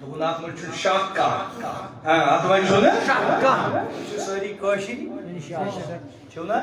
Dokunat mı şu şakka? Ha, atmayın şöyle. Şakka. Şu sarı koşi. Şuna.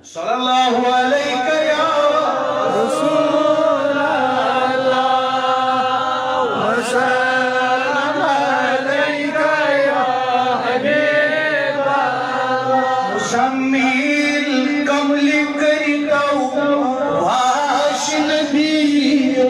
Sallallahu aleyke ya Resulallah. Ve selam aleyke ya Habiballah. Musammil kamli karitav vaş nebiyo.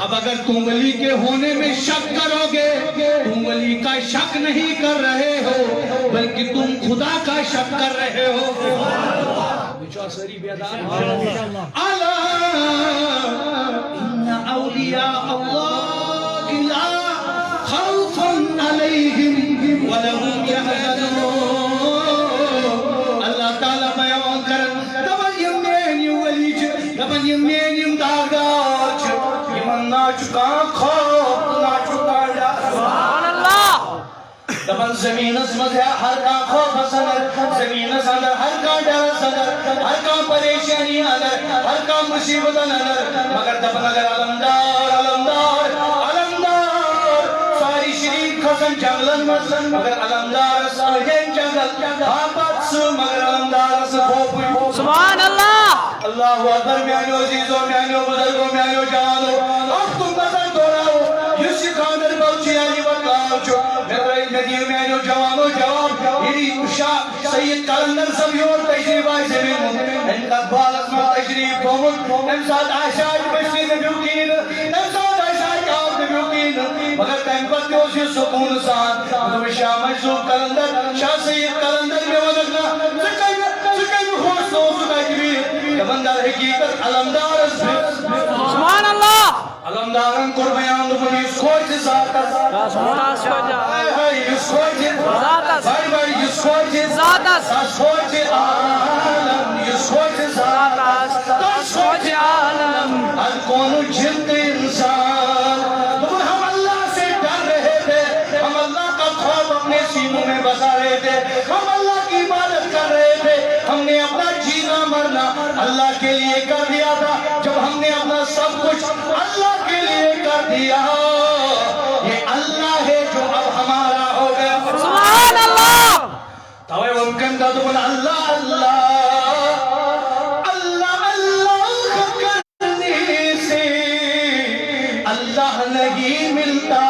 اب اگر تم ولی کے ہونے میں شک کرو گے تم ولی کا شک نہیں کر رہے ہو بلکہ تم خدا کا شک کر رہے ہو بچار سری بیدار الا ان اولیاء اللہ لا خوف علیہم ولہم یحزنون اللہ تعالیٰ بیان کرن دبن یم مین یم ولی چھ دبن یم مین یم داغدار چھ یمن ناچکان خوف ناچکان ڈر سبحان اللہ دبن زمین اسمد ہے ہر کا خوف سنر زمین اسمد ہر کا ڈر سنر ہر کا پریشانی انر ہر کا مصیبت انر مگر دبن اگر علمدار علمدار علمدار ساری شریف خزن جنگلن مزن مگر علمدار سارجن جنگل آباد سو مگر علمدار سکھوپ سبحان اللہ اللہ اکبر میانیو عزیزو میانیو بزرگو میانیو جانو اب تم نظر دوراو یسی خاندر بلچی علی وقلاو چو ندیو میانیو جوانو جواب یری شاہ سید کلندر سبیور تشریف آئی زمین ان کا بالک میں تشریف کومت امساد آشاج بشتی نبیوکین امساد آشاج آب نبیوکین مگر تنپت دیوسی سکون سان مدو شاہ مجزوب کلندر شاہ سید کلندر میں ونگنا سکائی میں خوش نو سکائی جبیر کمندر حقیقت علمدار سبحان اللہ علمدارن قربیان دو یس خوش ذاتس یس خوش ذاتس بڑی بڑی یس خوش ذاتس یس خوش عالم یس خوش ذاتس یس خوش عالم از کونو جلد انسان لیکن ہم اللہ سے ڈر رہے تھے ہم اللہ کا خوف اپنے سینوں میں بسا رہے تھے ہم اللہ کی عبادت کر رہے تھے ہم نے اپنا جینا مرنا اللہ کے لیے کر دیا تھا جب ہم نے اپنا سب کچھ اللہ کے لیے کر دیا یہ اللہ ہے جو اب ہمارا ہو گیا سبحان اللہ توے ممکن کا تو بنا اللہ اللہ اللہ اللہ کرنے سے اللہ نہیں ملتا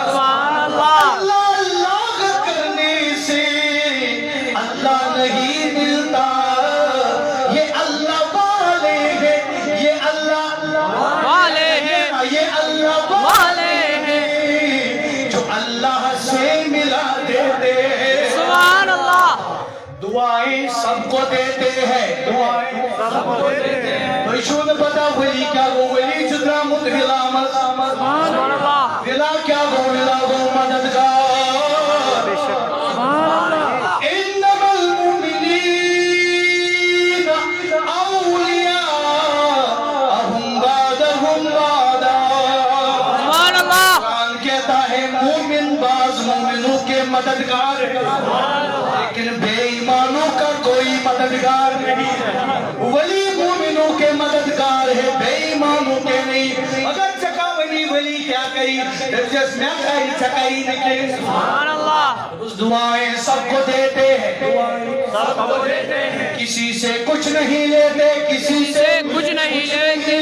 سبحان اللہ اللہ اللہ کرنے سے اللہ نہیں ملتا یہ اللہ والے ہیں یہ اللہ والے ہیں یہ اللہ والے ہیں جو اللہ سے ملا دیتے ہیں سبحان اللہ دعائیں سب کو دیتے ہیں دعائیں سب کو دیتے ہیں تو ایشون پتا ولی کیا وہ ولی جدرا متغلا سبحان اللہ ولا کیا وہ ولا وہ مددگار انما المؤمنین اولیاء ہم بعضهم بعضا سبحان اللہ قرآن کہتا ہے مومن بعض مومنوں کے مددگار ہیں لیکن بے ایمانوں کا کوئی مددگار نہیں ہے ولی مومنوں کے مددگار ہے بے ایمانوں کے نہیں اگر چکاونی ولی کیا کری جس میں کئی چکائی نکلے سبحان اللہ اس دعائیں سب کو دیتے ہیں سب کو دیتے ہیں کسی سے کچھ نہیں لیتے کسی سے کچھ نہیں لیتے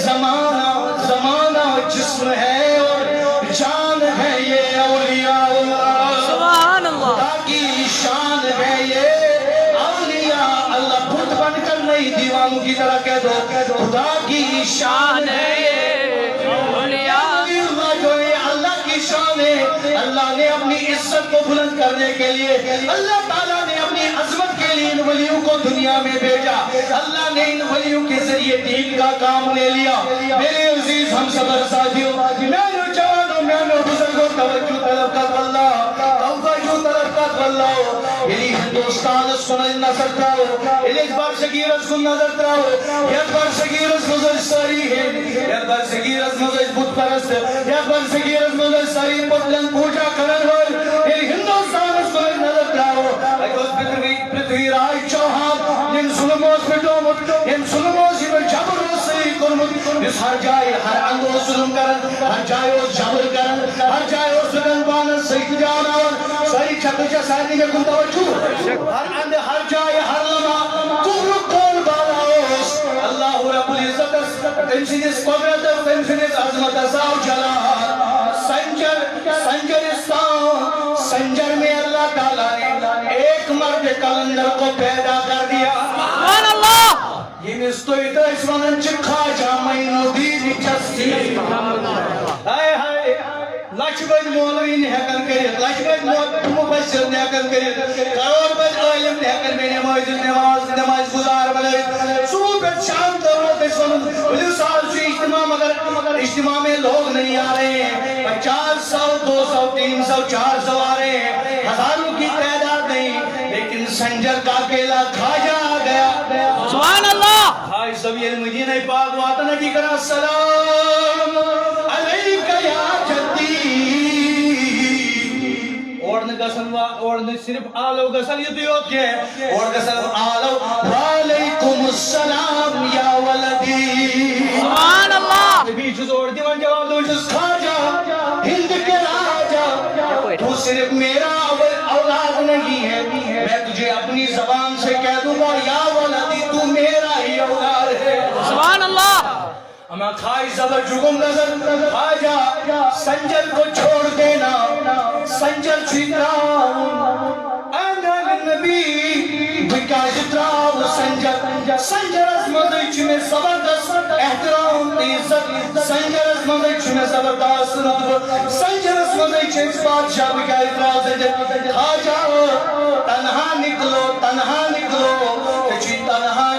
زمانہ زمانہ جسم ہے اور جان ہے یہ اولیاء اللہ سبحان اللہ خدا کی شان ہے یہ اولیاء اللہ بت بن کر نہیں دیوانوں کی طرح کہہ دو خدا کی شان ہے یہ اولیاء اللہ جو ہے اللہ کی شان ہے اللہ نے اپنی عزت کو بلند کرنے کے لیے اللہ تعالیٰ نے اپنی عظمت کے لیے ان ولیوں کو دنیا میں بھیجا اللہ نے ان ولیوں کے ذریعے دین کا کام لے لیا میرے عزیز ہم صبر ساتھیوں میرے جوانوں میرے بزرگوں توجہ طلب کر اللہ توجہ طلب کر اللہ یعنی ہندوستان اس کو نظر تراؤ ایک بار شگیر اس کو نظر تراؤ ایک بار شگیر اس نظر ساری ہے ایک بار شگیر اس نظر بت پرست ایک بار شگیر اس نظر ساری پتلن پوجا کرن ہو یعنی ہندوستان اس کو نظر تراؤ پرتھوی راج چوہان ان ظلموز پہ ڈومت ان ظلموز ہی میں جبر رسائی کرمت اس ہر جائے ہر اندو ظلم کرن ہر جائے اس جبر کرن ہر جائے اس ظلم بانن سید جانان ساری چھتجہ سائنی میں کن توجہ ہر اند ہر جائے ہر لمحہ کفر کول بالا اس اللہ رب العزت تمسینس قدرت تمسینس عظمت ساو جلال سنجر میں اللہ تعالیٰ نے ایک مرد کلندر کو پیدا کر دیا سبحان اللہ ییٚمِس تُہۍ تٔسۍ وَنان چھِ خواجہ معینُالدین چشتی ہائے ہائے لچھ بٔدۍ مولوی نہٕ ہٮ۪کان کٔرِتھ لچھ بٔدۍ مُبصِر نہٕ ہٮ۪کان کٔرِتھ کرور بٔدۍ عٲلِم نہٕ ہٮ۪کان مےٚ نٮ۪ماز گُزار بنٲیِتھ صبح پٮ۪ٹھ شام تام أسۍ وَنان ؤلِو سا آز چھُ اجتماع مگر اجتماع میں لوگ نہیں آ رہے ہیں 500 200 300 400 آ رہے ہیں ہزاروں کی تعداد نہیں لیکن سنجر کا اکیلا خواجہ آ گیا سبحان اللہ بھائی سب یہ مدینہ پاک واتن کی کرا السلام علیکہ یا جدی اور صرف آلو گسن یہ دیوت کے اور گسن آلو وعلیکم السلام یا ولدی سبحان اللہ نبی جز اور دیوان جواب دو جز خواجہ ہند کے راجہ تو صرف میرا اولاد نہیں ہے میں تجھے اپنی زبان سے کہہ دوں گا یا ولدی تو میرا ہی اولاد ہے سبحان اللہ اما کھائی زبر جگم نظر خواجہ سنجر کو چھوڑ دینا سنجر چھتراؤں انا للنبی بکاش تراؤں سنجر از مدرچ میں زبردست احترام عزت سنجر از مدرچ میں زبردست رتبہ سنجر از مدرچ اس بادشاہ بکاش تراؤں سنجر خواجہ تنہا نکلو کچھی تنہا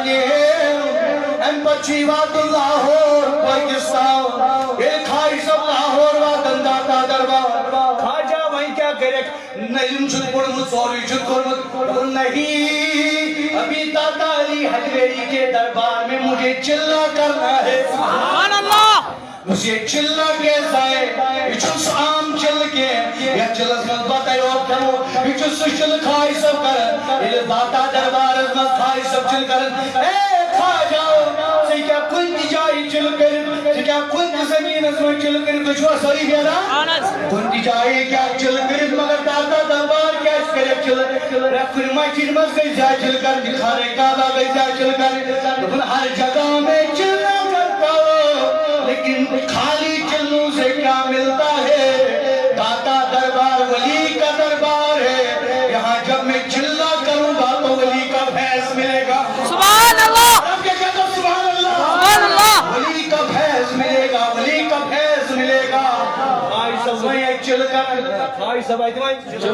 ام بچی وات لاہور پاکستان یہ کھائی سب لاہور واتن داتا دربار خواجہ وہیں کیا کرے نظم چھت پڑھمت سوری چھت کرمت نہیں ابھی داتا علی حجویری کے دربار میں مجھے چلہ کرنا ہے سبحان اللہ مجھے چلہ کیسا ہے یہ چھس عام چل کے یا چلس مت بتائی اور کرو یہ چھس چل کھائی سب کرن یہ داتا دربار مت کھائی سب چل کرن اے خواجہ کیا کوئی جائی چل کر کیا کوئی زمین از میں چل کر دشوا ساری گیا کوئی جائی کیا چل کر مگر داتا دربار کیا کرے چل رکھن مچن مز گئی جائے چل کر دکھانے کعبہ گئی جائے چل کر لیکن ہر جگہ میں چلنا کرتا ہو لیکن خالی چلوں سے کیا ملتا ہے داتا دربار ولی کا دربار ہے یہاں جب میں چلنا کروں گا تو ولی کا فیض ملے گا سبحان اللہ ولی کا فیض ملے گا ولی کا فیض ملے گا خواہی سب وہیں چل کر خواہی سب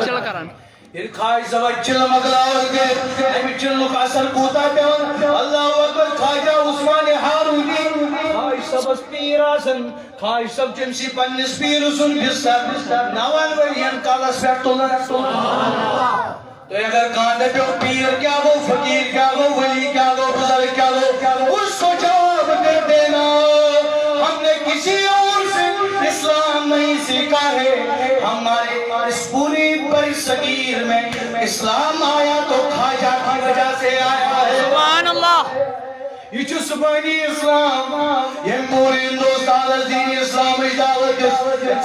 چل کرن یہ خواہی سب چل مگلاور کے ہمیں چلوں کا اثر کوتا پیون اللہ اکبر خواجہ عثمان ہارونی خواہی سب اس پیر آسن خواہی سب جنسی پنیس پیر سن بستر نوان ورین کالس پہ تولن تو اگر کاندے پہ پیر کیا گو فقیر کیا گو ولی کیا گو بزرگ کیا گو اس کو جواب دے دینا ہم نے کسی اور سے اسلام نہیں سیکھا ہے ہمارے اس پوری بری صغیر میں اسلام آیا تو خواجہ کی وجہ سے آیا ہے سبحان اللہ یہ چھو سبحانی اسلام یہ پوری ہندوستان دین اسلام دعوت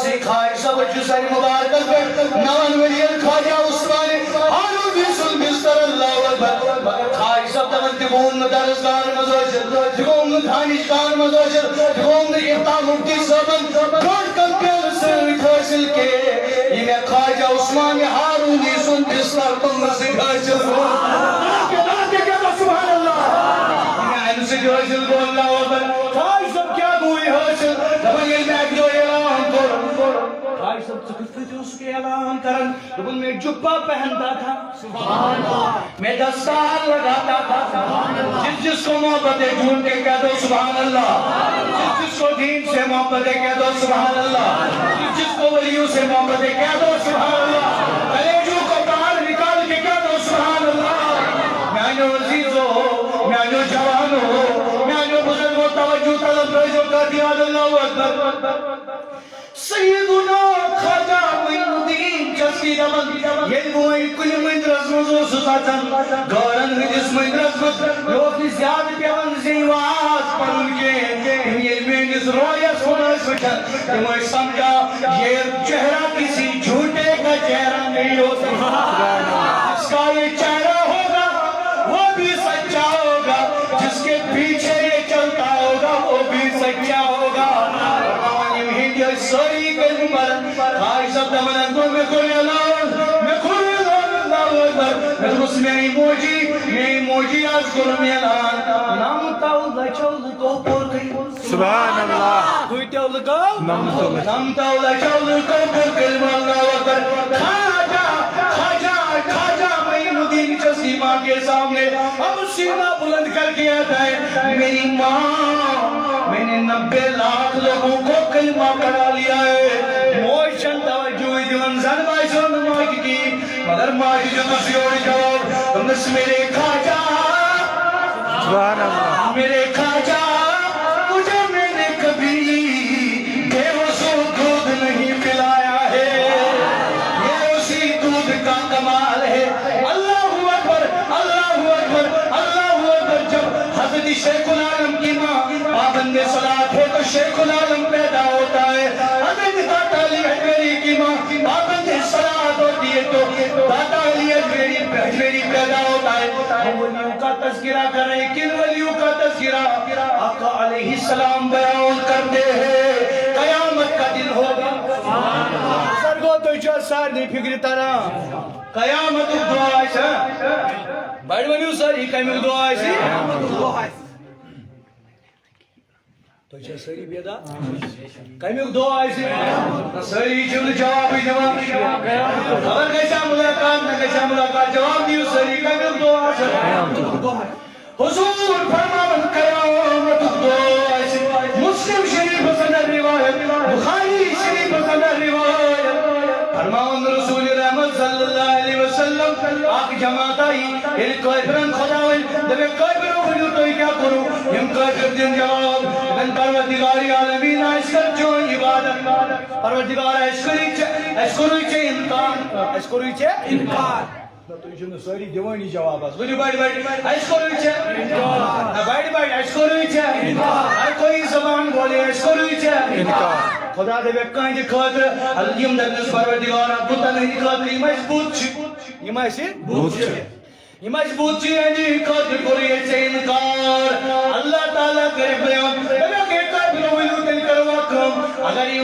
سے خواہی سب چھو ساری مبارکت پہ نوان ورین خواجہ عثمان ہارونی سن بستر اللہ اکبر خواہی سب تمن دگون درسگان مزوجر دگون دھانشگان مزوجر دگون افتاح مفتی صاحبن گھوڑ کر پیل سر حاصل کے یہ میں خواجہ عثمان ہارونی سن بستر تم سے حاصل سبحان اللہ سے جو حاصل کو اللہ اکبر خواہی سب کیا ہوئی حاصل دبن یہ میں جو اعلان کرن خواہی سب سکت جو اس کے اعلان کرن دبن میں جبہ پہنتا تھا سبحان اللہ میں دستار لگاتا تھا جس کو محبت جھوٹ کے کہہ دو سبحان اللہ جس کو دین سے محبت کہہ دو سبحان اللہ جس کو ولیوں سے محبت کہہ دو سبحان اللہ کلیجوں کو باہر نکال کے کہہ دو سبحان اللہ میں جو عزیز ہو میں جو جوان ہو میں جو بزرگ و توجہ طلب رجو کا دیاد اللہ اکبر سیدنا خواجہ معینالدین چشتی دمن یہ موئی کل مندرس مزو سساتن گورن ہجس مندرس مز لوگی زیاد پیون زیواز پرن کے یہ مینس رویس خونس وچن یہ موئی سمجھا یہ چہرہ کسی جھوٹے کا چہرہ نہیں ہوتا جس کا یہ چہرہ ہوگا وہ بھی سچا ہوگا جس کے پیچھے یہ چلتا ہوگا وہ بھی سچا ہوگا سوری کلمہ پر خواہی سب دمن انگو میں کھولی اللہ میری موجی آج کل میلان نام تاو لچو لکو پورتی سبحان اللہ کوئیتو لکو نام تاو لچو لکو پورتی اللہ اکبر خواجہ معین الدین چشتی ماں کے سامنے اب سینہ بلند کر کے آتا ہے میری ماں میں نے 90 لاکھ لوگوں کو کلمہ پڑھا لیا ہے موشن توجہ دیون زن بائیسو نمائی کی مگر ماہی جو مسیوڑی جواب تمس میرے خواجہ سبحان اللہ میرے خواجہ تجھے میں نے کبھی بے وسو دودھ نہیں پلایا ہے یہ اسی دودھ کا کمال ہے اللہ اکبر اللہ اکبر اللہ اکبر جب حضرت شیخ العالم کی ماں پابند صلاۃ ہے تو شیخ العالم پیدا ہوتا ہے حضرت داتا علی حجویری کی ماں پابند صلاۃ ہوتی ہے تو داتا علی حجویری پیدا ہوتا ہے ہم ولیوں کا تذکرہ کر رہے ہیں کن ولیوں کا تذکرہ آقا علیہ السلام بیان کرتے ہیں قیامت کا دن ہوگا سرگو تو چاہ سار نہیں فکر تارا قیامت دعا ہے بڑھ ولیوں سر ہی قیامت دعا ہے تو چاہ سری بیدا قیامت دعا ہے سری جب جواب ہی جواب اگر کیسا ملاقات جواب دیو سری قیامت دعا ہے حضور فرماون قیامت دعا ہے مسلم شریف سند روایت بخاری شریف سند روایت فرماون رسول رحمت صلی اللہ علیہ وسلم آق جماعت آئی ان کافران خدا ہوئی دبے کافروں کو جو تو کیا کرو ہم کافر دن جواب من پروردگاری عالمین اشکر جو عبادت پروردگار اشکری چھے انکار تو یہ ساری دیوانی جواب ہے بڑی بڑی اشکری چھے بڑی اشکری چھے ہر کوئی زبان بولے اشکری چھے خدا دے بکائیں جے خاطر علیم دنس پروردگار بوتا نہیں خاطر یہ مضبوط چھ یہ مضبوط چھ ہے جی خاطر کوئی سے انکار اللہ تعالیٰ کرے بیان اگر یہ